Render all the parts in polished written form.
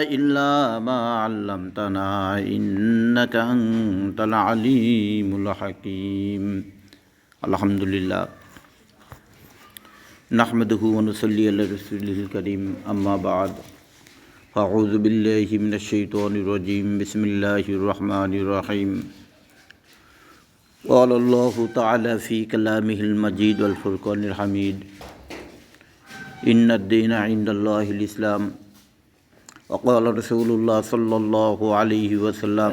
إلا ما علمتنا إنك أنت العليم الحكيم الحمد لله نحمده ونصلي على رسوله الكريم أما بعد أعوذ بالله من الشيطان الرجيم بسم الله الرحمن الرحيم قال الله تعالى في كلامه المجيد والفرقان الحميد إن الدين عند الله الإسلام وقال رسول الله صلى الله عليه وسلم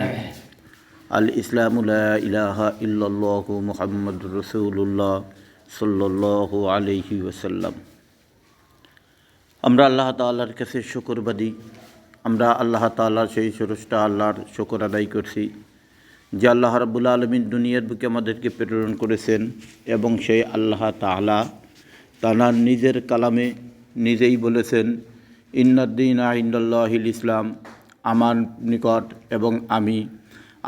الإسلام لا إله إلا الله محمد رسول الله صلى الله عليه وسلم আমরা আল্লাহ তাআলার কাছে শুকরবাদী। আমরা আল্লাহ তাআলার সেই স্রষ্টা আল্লাহর শুকর আদায় করছি যে আল্লাহ রাব্বুল আলামিন দুনিয়ার বুকে আমাদেরকে প্রেরণ করেছেন এবং সেই আল্লাহ তাআলা তাঁর নিজের কালামে নিজেই বলেছেন ইন্নাদ্দীনা ইনদাল্লাহিল ইসলাম, আমার নিকট এবং আমি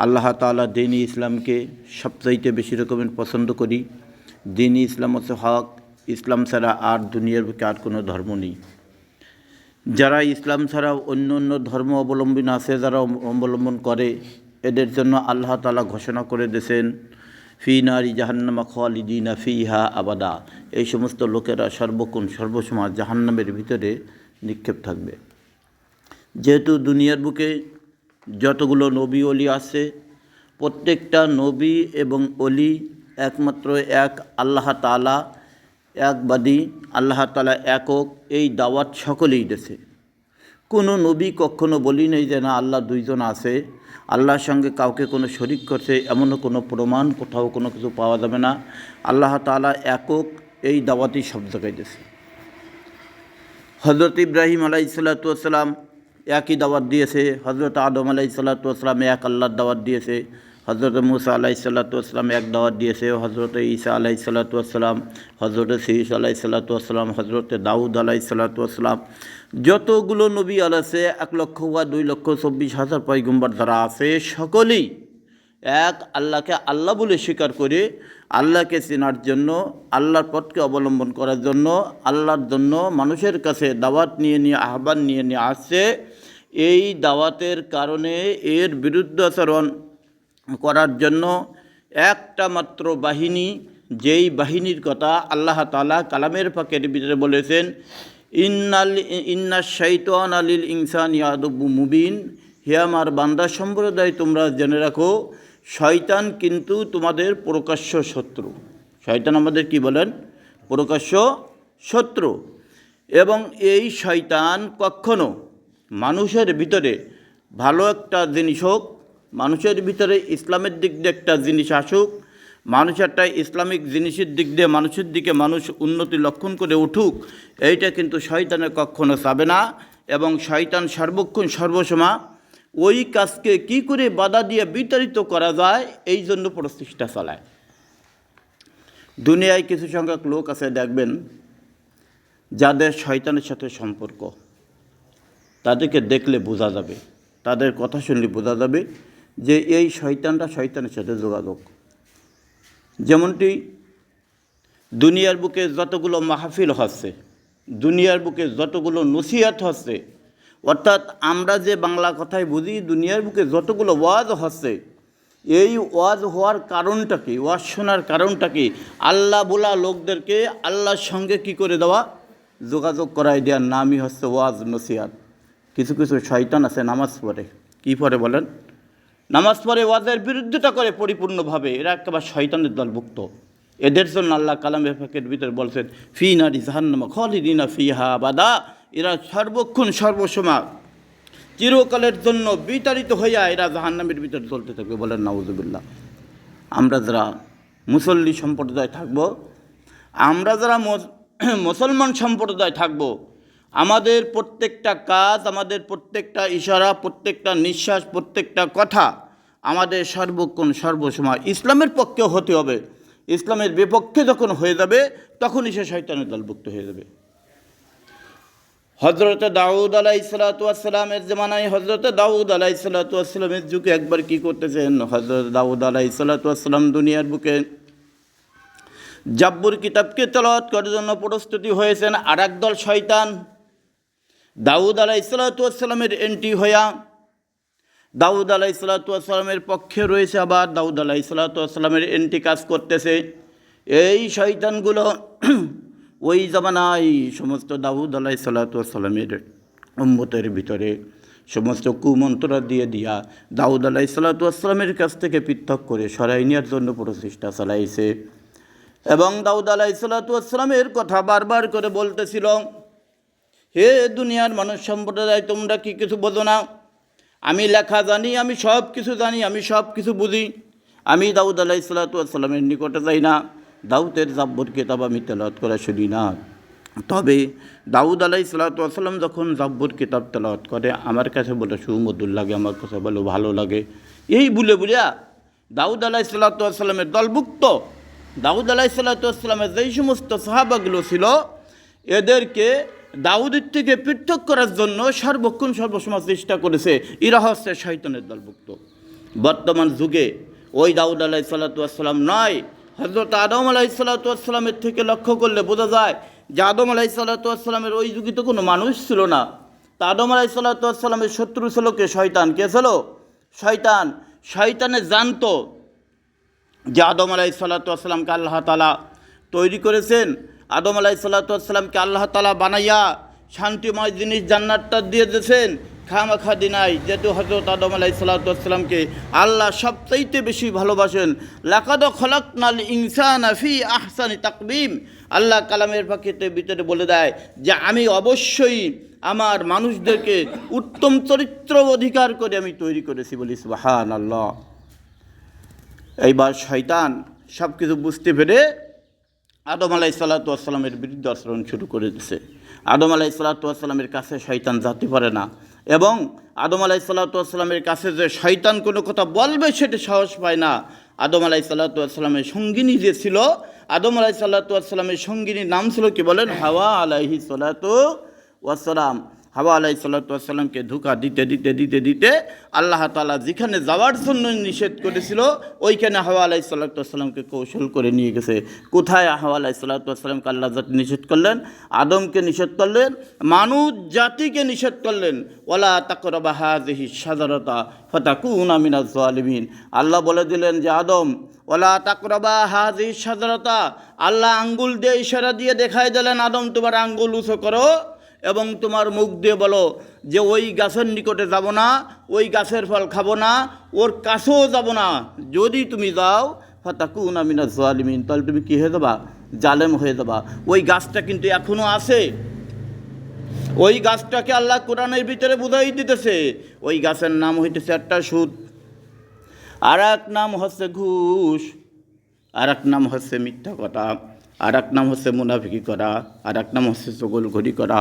আল্লাহ তাআলা দ্বীন ইসলামকে সবচাইতে বেশি রকমের পছন্দ করি। দ্বীন ইসলাম হচ্ছে হক, ইসলাম ছাড়া আর দুনিয়ার বুকে আর কোনো ধর্ম নেই। যারা ইসলাম ছাড়া অন্য অন্য ধর্ম অবলম্বন আছে, যারা অবলম্বন করে, এদের জন্য আল্লাহ তাআলা ঘোষণা করে দিয়েছেন ফি নারি জাহান্নামা খালিদিনা ফিহা আবাদা, এই সমস্ত লোকেরা সর্বক্ষণ সর্বসময় জাহান্নামের ভিতরে নিক্ষেপ থাকবে। যেহেতু দুনিয়ার বুকে যতগুলো নবী অলি আছে, প্রত্যেকটা নবী এবং অলি একমাত্র এক আল্লাহ তাআলা একবাদী, আল্লাহ তাআলা একক, এই দাওয়াত সকলেই দেশে। কোনো নবী কখনো বলি নেই যে না আল্লাহ দুইজন আছে, আল্লাহর সঙ্গে কাউকে কোনো শরিক করছে, এমনও কোনো প্রমাণ কোথাও কোনো কিছু পাওয়া যাবে না। আল্লাহ তাআলা একক, এই দাওয়াতই সব জায়গায় দেশে। হজরত ইব্রাহিম আলাইহিসসালাতু ওয়াসসালাম একই দাওয়াত দিয়েছে, হজরত আদম আলাইহিসসালাতু ওয়াসসালাম এক আল্লাহর দাওয়াত দিয়েছে, হজরত মুসা আলাইহিসসালাতু ওয়াসসালাম এক দাওয়াত দিয়েছে, হজরত ঈসা আলাইহিসসালাতু ওয়াসসালাম, হজরত শীস আলাইহিসসালাতু ওয়াসসালাম, হজরত দাউদ আলাইহিসসালাতু ওয়াসসালাম, যতগুলো নবী আছে 1,00,000 বা 2,24,000 পয়গম্বর যারা আছে, সকলেই এক আল্লাহকে আল্লাহ বলে স্বীকার করে আল্লাহকে চেনার জন্য, আল্লাহর পথকে অবলম্বন করার জন্য, আল্লাহর জন্য মানুষের কাছে দাওয়াত নিয়ে আহ্বান নিয়ে আসছে। এই দাওয়াতের কারণে এর বিরুদ্ধাচরণ করার জন্য একটা মাত্র বাহিনী, যেই বাহিনীর কথা আল্লাহ তাআলা কালামের পাকের ভিতরে বলেছেন ইন্না শাইতানা লিল ইনসানি আদুব্বু মুবিন, হে আমার বান্দা সম্প্রদায় তোমরা জেনে রাখো, শয়তান কিন্তু তোমাদের প্রকাশ্য শত্রু। শয়তান আমাদের কি বলেন? প্রকাশ্য শত্রু। এবং এই শয়তান কখনো মানুষের ভিতরে ভালো একটা জিনিস হোক, মানুষের ভিতরে ইসলামের দিক দিয়ে একটা জিনিস আসুক, মানুষ একটা ইসলামিক জিনিসের দিক দিয়ে মানুষের দিকে মানুষ উন্নতি লক্ষণ করে উঠুক, এইটা কিন্তু শয়তানের কখনো চাবে না। এবং শয়তান সর্বক্ষণ সর্বসময় ওই কাজকে কি করে বাধা দিয়ে বিতাড়িত করা যায় এই জন্য প্রচেষ্টা চালায়। দুনিয়ায় কিছু সংখ্যক লোক আছে দেখবেন যাদের শয়তানের সাথে সম্পর্ক, তাদেরকে দেখলে বোঝা যাবে, তাদের কথা শুনলে বোঝা যাবে যে এই শয়তানটা শয়তানের সাথে যোগাযোগ। যেমনটি দুনিয়ার বুকে যতগুলো মাহফিল হচ্ছে, দুনিয়ার বুকে যতগুলো নসিহত হচ্ছে, অর্থাৎ আমরা যে বাংলা কথায় বুঝি দুনিয়ার বুকে যতগুলো ওয়াজ হচ্ছে, এই ওয়াজ হওয়ার কারণটা কি? ওয়াজ শোনার কারণটা কি? আল্লাহ বলা লোকদেরকে আল্লাহর সঙ্গে কি করে দেওয়া, যোগাযোগ করাই দেওয়ার নামই হচ্ছে ওয়াজ নসিহত। কিছু কিছু শয়তান আছে নামাজ পড়ে, কী পড়ে বলেন? নামাজ পড়ে ওয়াজের বিরুদ্ধতা করে পরিপূর্ণভাবে, এরা একেবারে শয়তানের দলভুক্ত। এদের জন্য আল্লাহ কালামের পাকের ভিতরে বলছেন ফি নারি জাহান্নামা খালিদিনা ফিহা আবাদা, এরা সর্বক্ষণ সর্বসময় চিরকালের জন্য বিতাড়িত হইয়া এরা জাহান্নামের ভিতরে চলতে থাকবে। বলেন নাউযুবিল্লাহ। আমরা যারা মুসল্লি সম্প্রদায় থাকব, আমরা যারা মুসলমান সম্প্রদায় থাকব, আমাদের প্রত্যেকটা কাজ, আমাদের প্রত্যেকটা ইশারা, প্রত্যেকটা নিঃশ্বাস, প্রত্যেকটা কথা আমাদের সর্বক্ষণ সর্বসময় ইসলামের পক্ষে হতে হবে। ইসলামের বিপক্ষে যখন হয়ে যাবে তখনই সে শয়তানের দলভুক্ত হয়ে যাবে। হজরত দাউদ আলাইহিসসালাতু ওয়াসসালামের জামানায়, হজরত দাউদ আলাইহিসসালাতু ওয়াসসালামের যুগে একবার কি করতেছেন, হজরত দাউদ আলাইহিসসালাতু ওয়াসসালাম দুনিয়ার বুকে জাব্বুর কিতাবকে তেলাওয়াত করার জন্য প্রস্তুতি হয়েছেন। আর একদল শয়তান দাউদ আলাইহিসসালামের এন্ট্রি হইয়া দাউদ আলাইহিসসালামের পক্ষে রয়েছে, আবার দাউদ আলাইহিসসালামের এন্ট্রি কাজ করতেছে। এই শয়তানগুলো ওই জামানায় সমস্ত দাউদ আলাইহিসসালামের উম্মতের ভিতরে সমস্ত কুমন্ত্র দিয়ে দিয়া দাউদ আলাইহিসসালামের কাছ থেকে পৃথক করে সরাই নেওয়ার জন্য প্রচেষ্টা চালাইছে। এবং দাউদ আলাইহিসসালামের কথা বারবার করে বলতেছিল, হে দুনিয়ার মানুষ সম্প্রদায়, তোমরা কি কিছু বোঝো না? আমি লেখা জানি, আমি সব কিছু জানি, আমি সব কিছু বুঝি। আমি দাউদ আলাইহিসসালামের নিকটে যাই না, দাউদের জাব্বুর কিতাব আমি তেলাওয়াত করা শুনি না। তবে দাউদ আলাইহিসসালাম যখন জাব্বুর কিতাব তেলাওয়াত করে আমার কাছে বলে সুমধুর লাগে, আমার কাছে বলে ভালো লাগে। এই বলে বলিয়া দাউদ আলাইহিসসালামের দলভুক্ত দাউদ আলাইহিসসালামের যেই সমস্ত সাহাবাগুলো ছিল এদেরকে দাউদের থেকে পৃথক করার জন্য সর্বক্ষণ সর্বসময় চেষ্টা করেছে। এরা হচ্ছে শয়তানের দলভুক্ত। বর্তমান যুগে ওই দাউদ আলাইহিসসালাম নয়, হযরত আদম আলাইহিসসালামের থেকে লক্ষ্য করলে বোঝা যায় যে আদম আলাইহিসসালামের ওই যুগে তো কোনো মানুষ ছিল না। তা আদম আলাইহিসসালামের শত্রু ছিল কে? শয়তান। কে ছিল? শয়তান। শয়তানে জানতো যে আদম আলাইহিসসালামকে আল্লাহ তাআলা তৈরি করেছেন। আদম আলাইহিসসালামকে আল্লাহ তাআলা বানাইয়া শান্তিময় জিনিস জান্নাতটা দিয়ে দিয়েছেন, খামাখা দিনাই। যেহেতু হযরত আদম আলাইহিসসালামকে আল্লাহ সবচাইতে বেশি ভালোবাসেন। লাকাদ খলাকনাল ইনসানা ফি আহসানি তাকবীম। আল্লাহ কালামের পাখিতে ভিতরে বলে দেয় যে আমি অবশ্যই আমার মানুষদেরকে উত্তম চরিত্র অধিকার করে আমি তৈরি করেছি। বলি সুবহানাল্লাহ। এইবার শয়তান সব কিছু বুঝতে পেরে আদম আলাইহিসসালামের বিরুদ্ধে আচরণ শুরু করে দিয়েছে। আদম আলাইহিসসালামের কাছে শয়তান যেতে পারে না, এবং আদম আলাইহিসসালামের কাছে যে শয়তান কোনো কথা বলবে সেটা সাহস পায় না। আদম আলাইহিসসালামের সঙ্গিনী যে ছিল, আদম আলাইহিসসালামের সঙ্গিনীর নাম ছিল কি বলেন? হাওয়া আলাইহিসসালাম। হাওয়া আলাইহিসসালামকে ধোঁকা দিতে দিতে দিতে দিতে আল্লাহ তাআলা যেখানে যাওয়ার জন্য নিষেধ করেছিল ওইখানে হাওয়া আলাইহিসসালামকে কৌশল করে নিয়ে গেছে। কোথায়? হাওয়া আলাইহিসসালামকে আল্লাহ জাতি নিষেধ করলেন, আদমকে নিষেধ করলেন, মানুষ জাতিকে নিষেধ করলেন। ওয়ালা তাকরাবা হাযিহি শাজারাতা ফাতাকুনা মিনাজ জালিমিন। আল্লাহ বলে দিলেন যে আদম, ওয়ালা তাকরাবা হাযিহি শাজারাতা। আল্লাহ আঙ্গুল দিয়ে ইশারা দিয়ে দেখাই দিলেন, আদম তোমার আঙ্গুল উঁচু করো এবং তোমার মুখ দিয়ে বলো যে ওই গাছের নিকটে যাব না, ওই গাছের ফল খাবো না, ওর কাছেও যাব না। যদি তুমি যাও ফাতাকুনা মিনাজ জালিমিন, তাহলে তুমি কী হয়ে যাবা? জালেম হয়ে যাবা। ওই গাছটা কিন্তু এখনও আছে। ওই গাছটাকে আল্লাহ কোরআনের ভিতরে বুঝাই দিতেছে। ওই গাছের নাম হইতেছে একটা সুদ, আর এক নাম হচ্ছে ঘুষ, আর এক নাম হচ্ছে মিথ্যা কথা, আর এক নাম হচ্ছে মুনাফিকি করা, আর এক নাম হচ্ছে চগলখড়ি করা,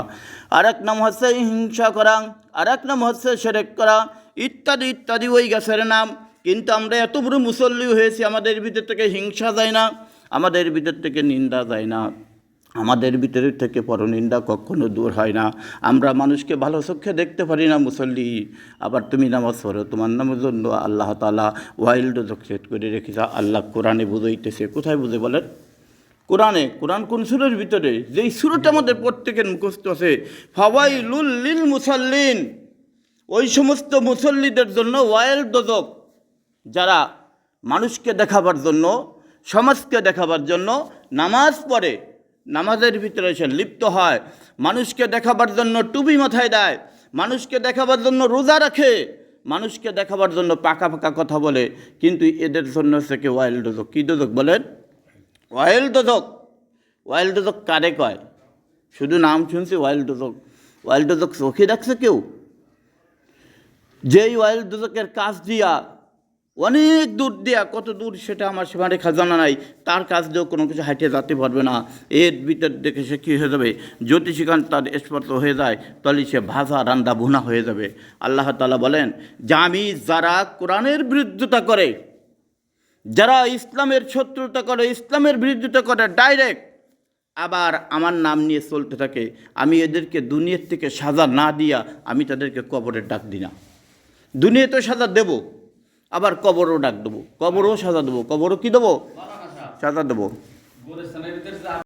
আর এক নাম হচ্ছে হিংসা করা, আর এক নাম হচ্ছে শিরক করা, ইত্যাদি ইত্যাদি ওই গাছের নাম। কিন্তু আমরা এত বড় মুসল্লি হয়েছি, আমাদের ভিতর থেকে হিংসা যায় না, আমাদের ভিতর থেকে নিন্দা যায় না, আমাদের ভিতরের থেকে পরনিন্দা কখনো দূর হয় না। আমরা মানুষকে ভালো চোখে দেখতে পারি না মুসল্লি। আবার তুমি নামাজ পড়ো, তোমার নামের জন্য আল্লাহ তাআলা ওয়াইল্ড সেট করে রেখেছে। আল্লাহ কোরআনে বুঝাইতেছে। কোথায় বুঝে বলেন? কোরআনে। কোরআন কোন সূরার ভিতরে? যেই সূরাটা আমাদের প্রত্যেকের মুখস্থ আছে, ফাওয়াইলুল লিল মুসাল্লিন। ওই সমস্ত মুসল্লিদের জন্য ওয়াইল দোজক, যারা মানুষকে দেখাবার জন্য, সমাজকে দেখাবার জন্য নামাজ পড়ে, নামাজের ভিতরে সে লিপ্ত হয়, মানুষকে দেখাবার জন্য টুপি মাথায় দেয়, মানুষকে দেখাবার জন্য রোজা রাখে, মানুষকে দেখাবার জন্য পাকা পাকা কথা বলে, কিন্তু এদের জন্য থেকে ওয়াইল দোজক। কী দোজক বলেন? ওয়াইল দোজক। ওয়াইল দোজক কারে কয়? শুধু নাম শুনছি ওয়াইল দোজক। ওয়াইল দোজক চোখে দেখছে কেউ? যেই ওয়াইল দোজকের কাজ দিয়া অনেক দূর দিয়া, কত দূর সেটা আমার সেখানে খাজানা নাই, তার কাজ দিয়েও কোনো কিছু হাঁটে যেতে পারবে না। এর ভিতর দেখে সে কী হয়ে যাবে? যদি সেখানে তার স্পর্শ হয়ে যায় তাহলে সে ভাজা রান্না ভুনা হয়ে যাবে। আল্লাহ তাআলা বলেন যে আমি যারা কোরআনের বিরুদ্ধতা করে, যারা ইসলামের শত্রুতা করে, ইসলামের বিরুদ্ধতা করে ডাইরেক্ট, আবার আমার নাম নিয়ে চলতে থাকে, আমি এদেরকে দুনিয়ার থেকে সাজা না দিয়া আমি তাদেরকে কবরের ডাক দিই না। দুনিয়াতে সাজা দেব, আবার কবরও ডাক দেবো, কবরও সাজা দেবো, কবরও কী দেবো? সাজা দেবো।